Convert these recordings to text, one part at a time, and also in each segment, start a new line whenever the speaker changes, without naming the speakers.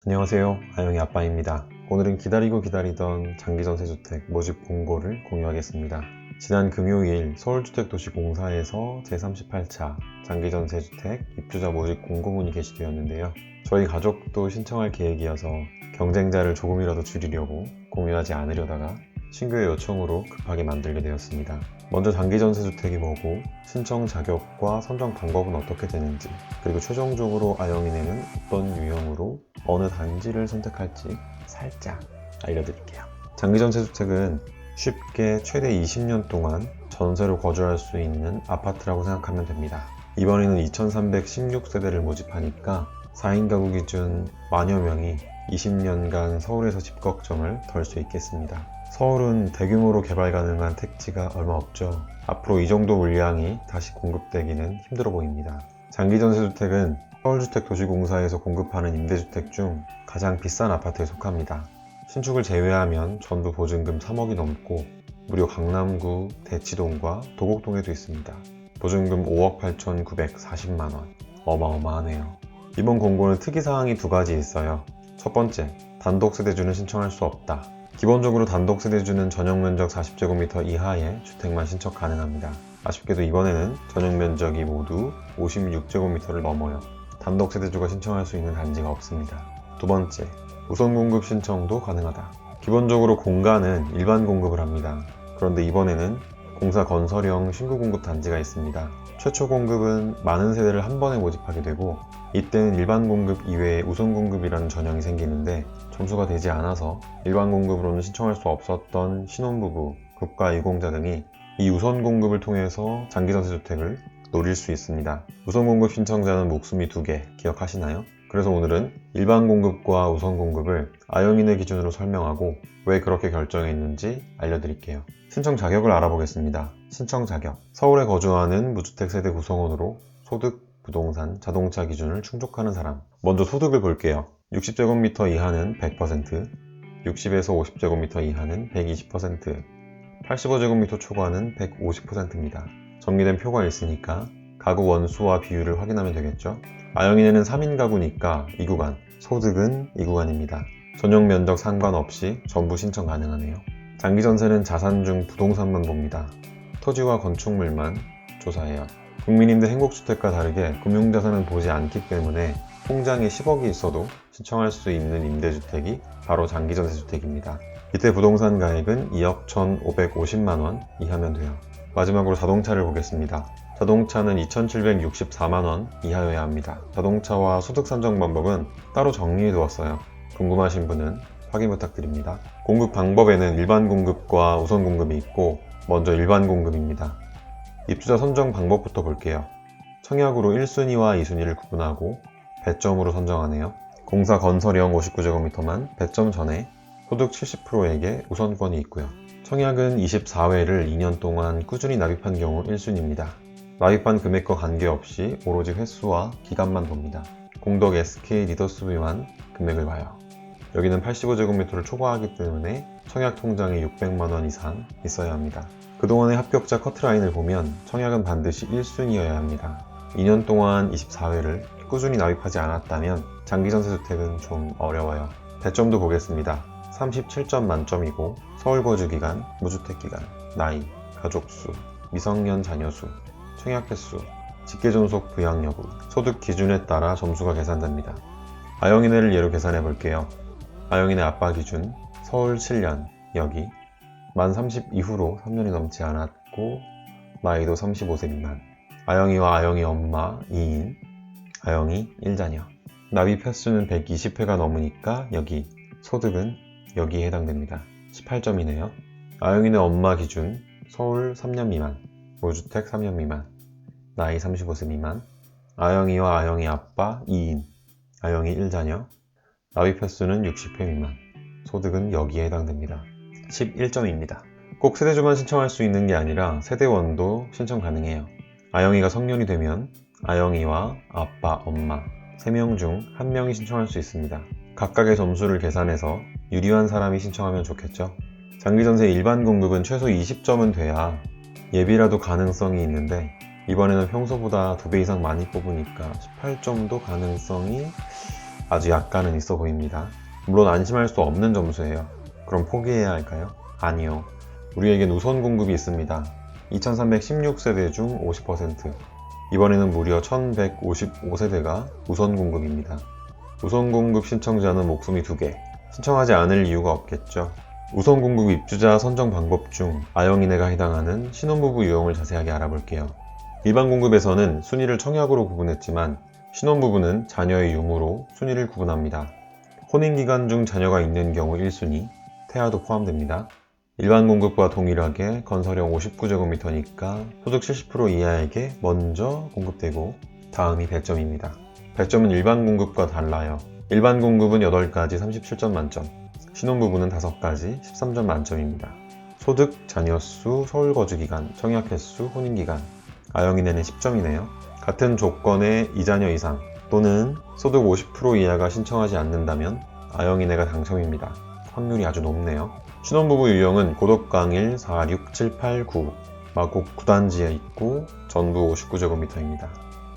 안녕하세요, 아영이 아빠입니다. 오늘은 기다리던 장기전세주택 모집 공고를 공유하겠습니다. 지난 금요일 서울주택도시공사에서 제38차 장기전세주택 입주자 모집 공고문이 게시되었는데요. 저희 가족도 신청할 계획이어서 경쟁자를 조금이라도 줄이려고 공유하지 않으려다가 친구의 요청으로 급하게 만들게 되었습니다. 먼저 장기전세주택이 뭐고, 신청 자격과 선정 방법은 어떻게 되는지, 그리고 최종적으로 아영이네는 어떤 유형으로 어느 단지를 선택할지 살짝 알려드릴게요. 장기전세주택은 쉽게 최대 20년 동안 전세로 거주할 수 있는 아파트라고 생각하면 됩니다. 이번에는 2316세대를 모집하니까 4인 가구 기준 만여 명이 20년간 서울에서 집 걱정을 덜 수 있겠습니다. 서울은 대규모로 개발 가능한 택지가 얼마 없죠. 앞으로 이 정도 물량이 다시 공급되기는 힘들어 보입니다. 장기전세주택은 서울주택도시공사에서 공급하는 임대주택 중 가장 비싼 아파트에 속합니다. 신축을 제외하면 전부 보증금 3억이 넘고 무려 강남구 대치동과 도곡동에도 있습니다. 보증금 5억 8,940만원. 어마어마하네요. 이번 공고는 특이사항이 두 가지 있어요. 첫 번째, 단독세대주는 신청할 수 없다. 기본적으로 단독세대주는 전용면적 40제곱미터 이하의 주택만 신청 가능합니다. 아쉽게도 이번에는 전용면적이 모두 56제곱미터를 넘어요. 단독세대주가 신청할 수 있는 단지가 없습니다. 두 번째, 우선 공급 신청도 가능하다. 기본적으로 공가는 일반 공급을 합니다. 그런데 이번에는 공사 건설형 신규 공급 단지가 있습니다. 최초 공급은 많은 세대를 한 번에 모집하게 되고, 이때는 일반 공급 이외에 우선 공급이라는 전형이 생기는데 점수가 되지 않아서 일반 공급으로는 신청할 수 없었던 신혼부부, 국가유공자 등이 이 우선 공급을 통해서 장기전세주택을 노릴 수 있습니다. 우선 공급 신청자는 목숨이 2개 기억하시나요? 그래서 오늘은 일반 공급과 우선 공급을 아영이네 기준으로 설명하고 왜 그렇게 결정했는지 알려드릴게요. 신청 자격을 알아보겠습니다. 신청 자격. 서울에 거주하는 무주택 세대 구성원으로 소득, 부동산, 자동차 기준을 충족하는 사람. 먼저 소득을 볼게요. 60제곱미터 이하는 100%, 60에서 50제곱미터 이하는 120%, 85제곱미터 초과는 150%입니다. 정리된 표가 있으니까 가구 원수와 비율을 확인하면 되겠죠. 아영이네는 3인 가구니까 이 구간, 소득은 이 구간입니다. 전용 면적 상관없이 전부 신청 가능하네요. 장기전세는 자산 중 부동산만 봅니다. 토지와 건축물만 조사해요. 국민임대 행복주택과 다르게 금융자산은 보지 않기 때문에 통장에 10억이 있어도 신청할 수 있는 임대주택이 바로 장기전세주택입니다. 이때 부동산 가액은 2억 1,550만원 이하면 돼요. 마지막으로 자동차를 보겠습니다. 자동차는 2,764만원 이하여야 합니다. 자동차와 소득 산정 방법은 따로 정리해 두었어요. 궁금하신 분은 확인 부탁드립니다. 공급 방법에는 일반 공급과 우선 공급이 있고, 먼저 일반 공급입니다. 입주자 선정 방법부터 볼게요. 청약으로 1순위와 2순위를 구분하고 배점으로 선정하네요. 공사 건설형 59제곱미터만 배점 전에 소득 70%에게 우선권이 있고요. 청약은 24회를 2년 동안 꾸준히 납입한 경우 1순위입니다. 납입한 금액과 관계없이 오로지 횟수와 기간만 봅니다. 공덕 SK 리더스비만 금액을 봐요. 여기는 85제곱미터를 초과하기 때문에 청약 통장에 600만원 이상 있어야 합니다. 그동안의 합격자 커트라인을 보면 청약은 반드시 1순위여야 합니다. 2년 동안 24회를 꾸준히 납입하지 않았다면 장기전세주택은 좀 어려워요. 배점도 보겠습니다. 37점 만점이고 서울 거주기간, 무주택기간, 나이, 가족수, 미성년 자녀수, 청약 횟수, 직계존속 부양 여부, 소득 기준에 따라 점수가 계산됩니다. 아영이네를 예로 계산해 볼게요. 아영이네 아빠 기준 서울 7년, 여기 만 30 이후로 3년이 넘지 않았고 나이도 35세 미만. 아영이와 아영이 엄마 2인, 아영이 1자녀. 납입 횟수는 120회가 넘으니까 여기, 소득은 여기에 해당됩니다. 18점이네요. 아영이네 엄마 기준 서울 3년 미만, 무주택 3년 미만, 나이 35세 미만. 아영이와 아영이 아빠 2인, 아영이 1자녀. 납입 횟수는 60회 미만, 소득은 여기에 해당됩니다. 11점입니다. 꼭 세대주만 신청할 수 있는 게 아니라 세대원도 신청 가능해요. 아영이가 성년이 되면 아영이와 아빠, 엄마 3명 중 1명이 신청할 수 있습니다. 각각의 점수를 계산해서 유리한 사람이 신청하면 좋겠죠. 장기전세 일반 공급은 최소 20점은 돼야 예비라도 가능성이 있는데 이번에는 평소보다 2배 이상 많이 뽑으니까 18점도 가능성이 아주 약간은 있어 보입니다. 물론 안심할 수 없는 점수예요. 그럼 포기해야 할까요? 아니요. 우리에겐 우선 공급이 있습니다. 2316세대 중 50%. 이번에는 무려 1155세대가 우선 공급입니다. 우선 공급 신청자는 목숨이 2개. 신청하지 않을 이유가 없겠죠. 우선 공급 입주자 선정 방법 중 아영이네가 해당하는 신혼부부 유형을 자세하게 알아볼게요. 일반 공급에서는 순위를 청약으로 구분했지만 신혼부부는 자녀의 유무로 순위를 구분합니다. 혼인기간 중 자녀가 있는 경우 1순위, 태아도 포함됩니다. 일반 공급과 동일하게 건설형 59제곱미터니까 소득 70% 이하에게 먼저 공급되고 다음이 배점입니다. 배점은 일반 공급과 달라요. 일반 공급은 8가지 37점 만점, 신혼부부는 5가지 13점 만점입니다. 소득, 자녀수, 서울거주기간, 청약횟수, 혼인기간, 아영이네는 10점이네요. 같은 조건의 2자녀 이상 또는 소득 50% 이하가 신청하지 않는다면 아영이네가 당첨입니다. 확률이 아주 높네요. 신혼부부 유형은 고덕강일 4, 6, 7, 8, 9 마곡 9단지에 있고 전부 59제곱미터입니다.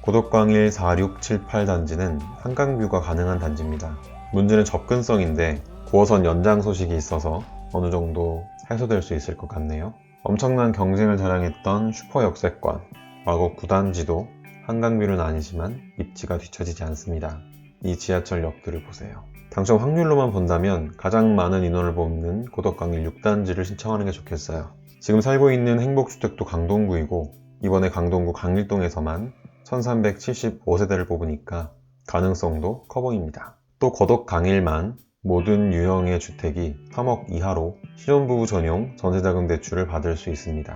고덕강일 4, 6, 7, 8단지는 한강뷰가 가능한 단지입니다. 문제는 접근성인데 9호선 연장 소식이 있어서 어느 정도 해소될 수 있을 것 같네요. 엄청난 경쟁을 자랑했던 슈퍼 역세권 마곡 9단지도 한강뷰는 아니지만 입지가 뒤처지지 않습니다. 이 지하철역들을 보세요. 당첨 확률로만 본다면 가장 많은 인원을 뽑는 고덕강일 6단지를 신청하는 게 좋겠어요. 지금 살고 있는 행복주택도 강동구이고 이번에 강동구 강일동에서만 1375세대를 뽑으니까 가능성도 커 보입니다. 또 고덕강일만 모든 유형의 주택이 3억 이하로 신혼부부 전용 전세자금 대출을 받을 수 있습니다.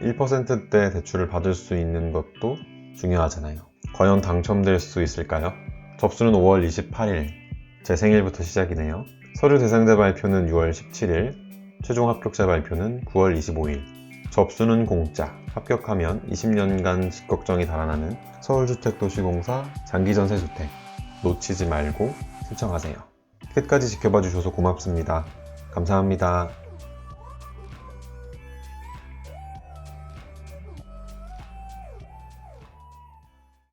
1%대 대출을 받을 수 있는 것도 중요하잖아요. 과연 당첨될 수 있을까요? 접수는 5월 28일 제 생일부터 시작이네요. 서류 대상자 발표는 6월 17일, 최종 합격자 발표는 9월 25일. 접수는 공짜, 합격하면 20년간 직걱정이 달아나는 서울주택도시공사 장기전세주택. 놓치지 말고 신청하세요. 끝까지 지켜봐 주셔서 고맙습니다. 감사합니다.